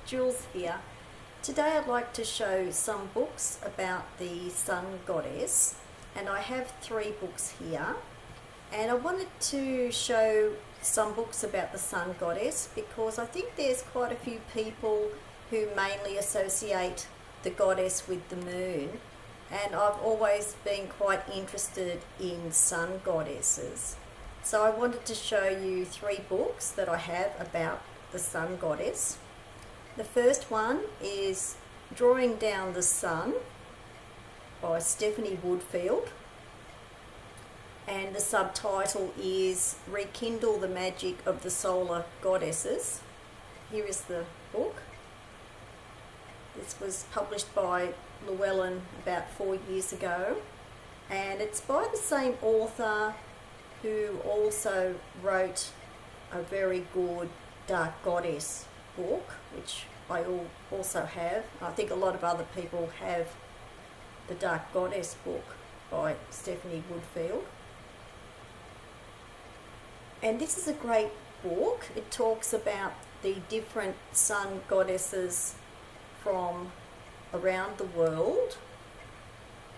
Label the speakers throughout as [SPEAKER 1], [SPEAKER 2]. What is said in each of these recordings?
[SPEAKER 1] Jules here. Today I'd like to show some books about the sun goddess, and I have 3 books here, and I wanted to show some books about the sun goddess because I think there's quite a few people who mainly associate the goddess with the moon, and I've always been quite interested in sun goddesses. So I wanted to show you 3 books that I have about the sun goddess. The first one is Drawing Down the Sun by Stephanie Woodfield, and the subtitle is Rekindle the Magic of the Solar Goddesses. Here is the book. This was published by Llewellyn about 4 years ago, and it's by the same author who also wrote a very good Dark Goddess book, which I also have. I think a lot of other people have the Dark Goddess book by Stephanie Woodfield. And this is a great book. It talks about the different sun goddesses from around the world,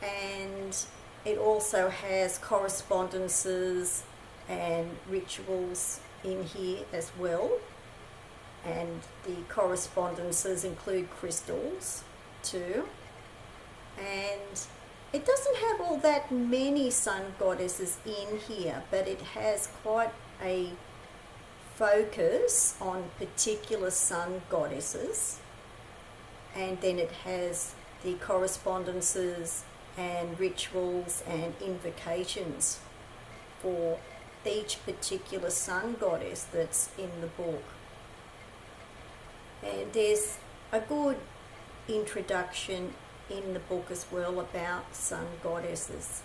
[SPEAKER 1] and it also has correspondences and rituals in here as well, and the correspondences include crystals too. And it doesn't have all that many sun goddesses in here, but it has quite a focus on particular sun goddesses, and then it has the correspondences and rituals and invocations for each particular sun goddess that's in the book. And there's a good introduction in the book as well about sun goddesses.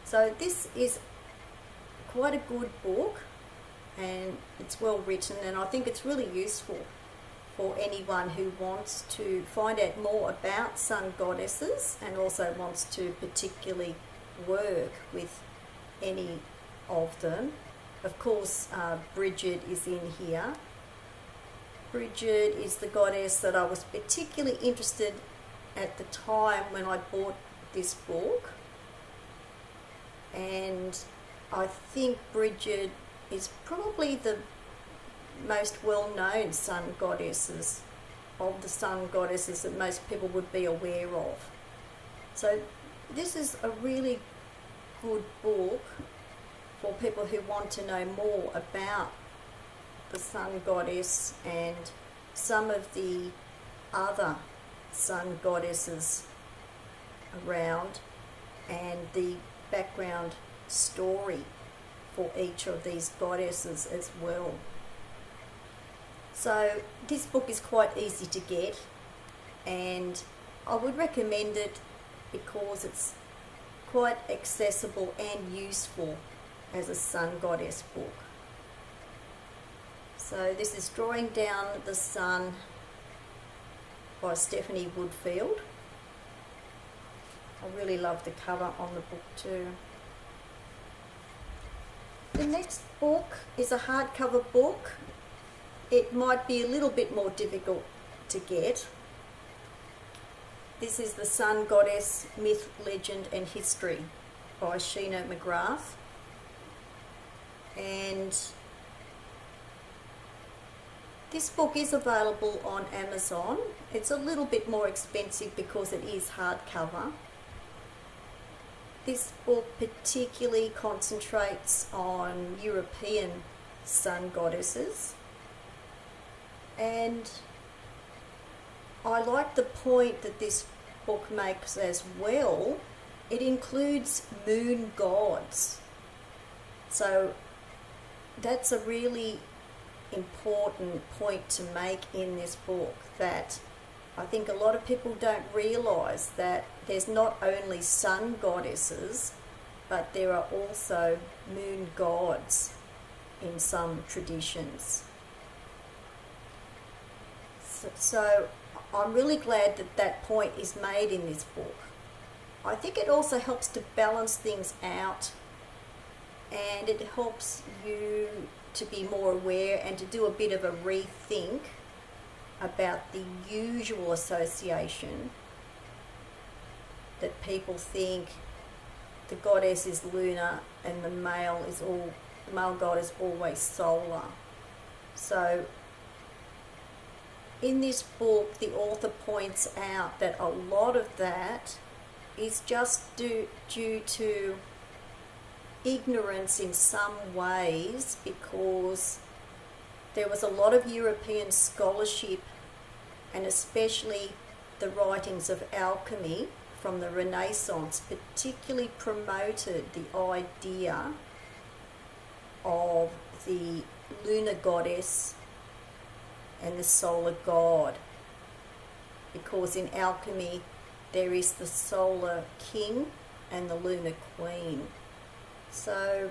[SPEAKER 1] So this is quite a good book, and it's well written, and I think it's really useful for anyone who wants to find out more about sun goddesses and also wants to particularly work with any of them. Of course, Bridget is in here. Bridget is the goddess that I was particularly interested at the time when I bought this book, and I think Bridget is probably the most well-known sun goddesses of the sun goddesses that most people would be aware of. So this is a really good book for people who want to know more about the sun goddess and some of the other sun goddesses around, and the background story for each of these goddesses as well. So this book is quite easy to get, and I would recommend it because it's quite accessible and useful as a sun goddess book. So this is Drawing Down the Sun by Stephanie Woodfield. I really love the cover on the book too. The next book is a hardcover book. It might be a little bit more difficult to get. This is The Sun Goddess, Myth, Legend and History by Sheena McGrath. And this book is available on Amazon. It's a little bit more expensive because it is hardcover. This book particularly concentrates on European sun goddesses, and I like the point that this book makes as well. It includes moon gods. So that's a really important point to make in this book, that I think a lot of people don't realise that there's not only sun goddesses, but there are also moon gods in some traditions. So I'm really glad that that point is made in this book. I think it also helps to balance things out, and it helps you to be more aware and to do a bit of a rethink about the usual association that people think the goddess is lunar and the male god is always solar. So in this book, the author points out that a lot of that is just due to ignorance in some ways, because there was a lot of European scholarship, and especially the writings of alchemy from the Renaissance particularly promoted the idea of the lunar goddess and the solar god, because in alchemy there is the solar king and the lunar queen. So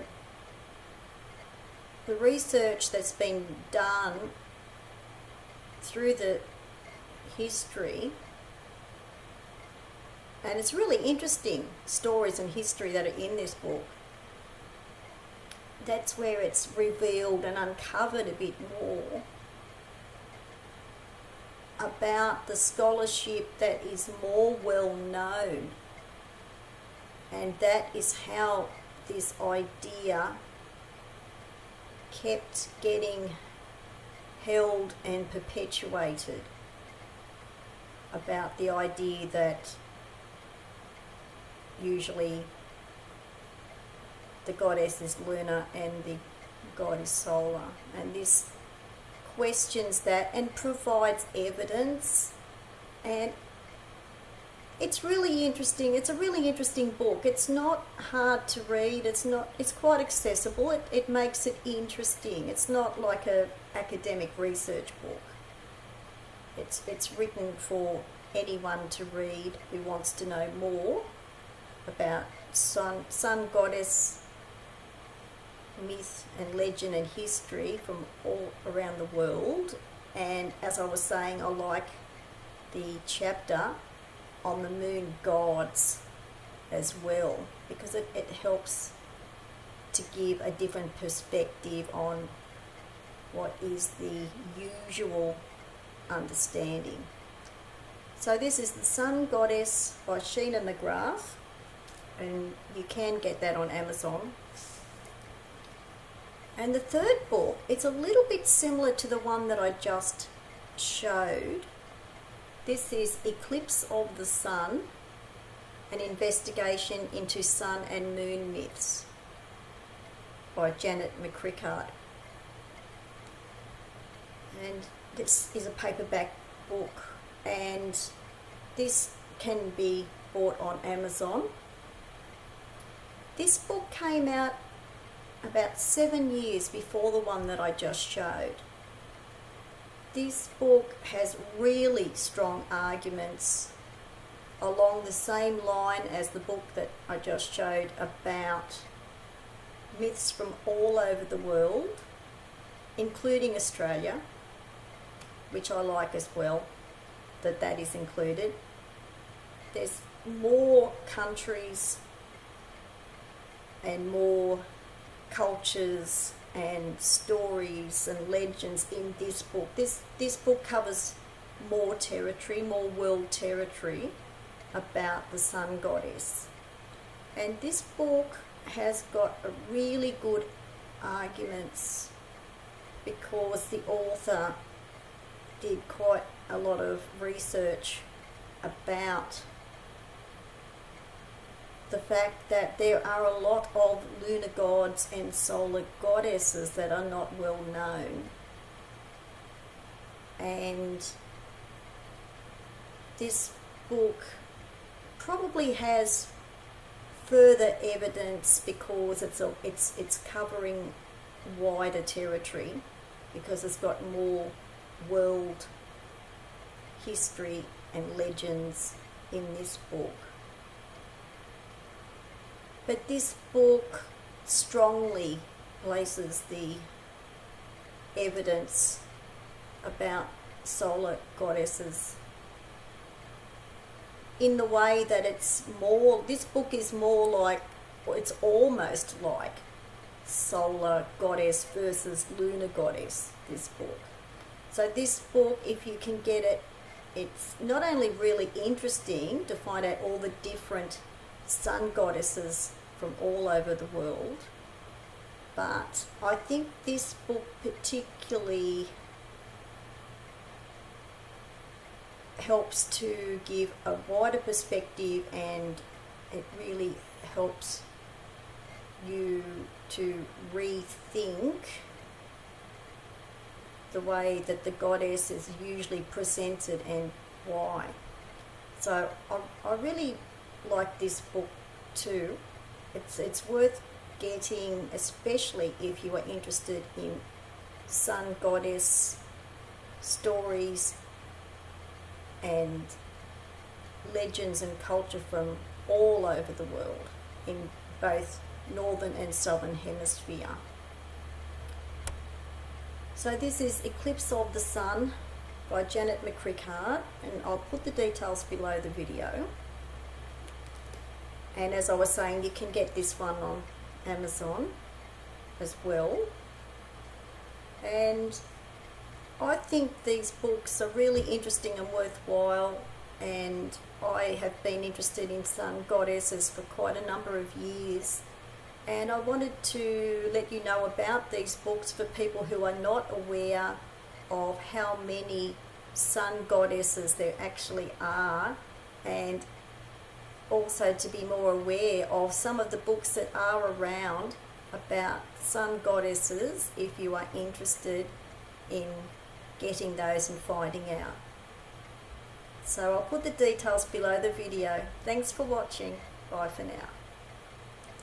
[SPEAKER 1] the research that's been done through the history, and it's really interesting stories and history that are in this book, that's where it's revealed and uncovered a bit more about the scholarship that is more well known, and that is how this idea kept getting held and perpetuated, about the idea that usually the goddess is lunar and the god is solar. And this questions that and provides evidence, and it's really interesting. It's a really interesting book. It's not hard to read. It's quite accessible. It makes it interesting. It's not like a academic research book. It's written for anyone to read who wants to know more about sun goddess myth and legend and history from all around the world. And as I was saying, I like the chapter on the moon gods as well, because it helps to give a different perspective on what is the usual understanding. So this is The Sun Goddess by Sheena McGrath, and you can get that on Amazon. And the third book, it's a little bit similar to the one that I just showed. This is Eclipse of the Sun, an investigation into sun and moon myths by Janet McCrickard. And this is a paperback book, and this can be bought on Amazon. This book came out about 7 years before the one that I just showed. This book has really strong arguments along the same line as the book that I just showed, about myths from all over the world, including Australia, which I like as well, that is included. There's more countries and more cultures and stories and legends in this book. This book covers more territory, more world territory about the sun goddess. And this book has got a really good arguments, because the author did quite a lot of research about the fact that there are a lot of lunar gods and solar goddesses that are not well known. And this book probably has further evidence, because it's covering wider territory, because it's got more world history and legends in this book. But this book strongly places the evidence about solar goddesses in the way that this book is more like, or it's almost like solar goddess versus lunar goddess, this book. So this book, if you can get it, it's not only really interesting to find out all the different sun goddesses from all over the world, but I think this book particularly helps to give a wider perspective, and it really helps you to rethink the way that the goddess is usually presented and why. So I really like this book too. It's worth getting, especially if you are interested in sun goddess stories and legends and culture from all over the world in both northern and southern hemisphere. So this is Eclipse of the Sun by Janet McCrickard, and I'll put the details below the video. And as I was saying, you can get this one on Amazon as well. And I think these books are really interesting and worthwhile, and I have been interested in sun goddesses for quite a number of years. And I wanted to let you know about these books for people who are not aware of how many sun goddesses there actually are, and also to be more aware of some of the books that are around about sun goddesses if you are interested in getting those and finding out. So I'll put the details below the video. Thanks for watching. Bye for now.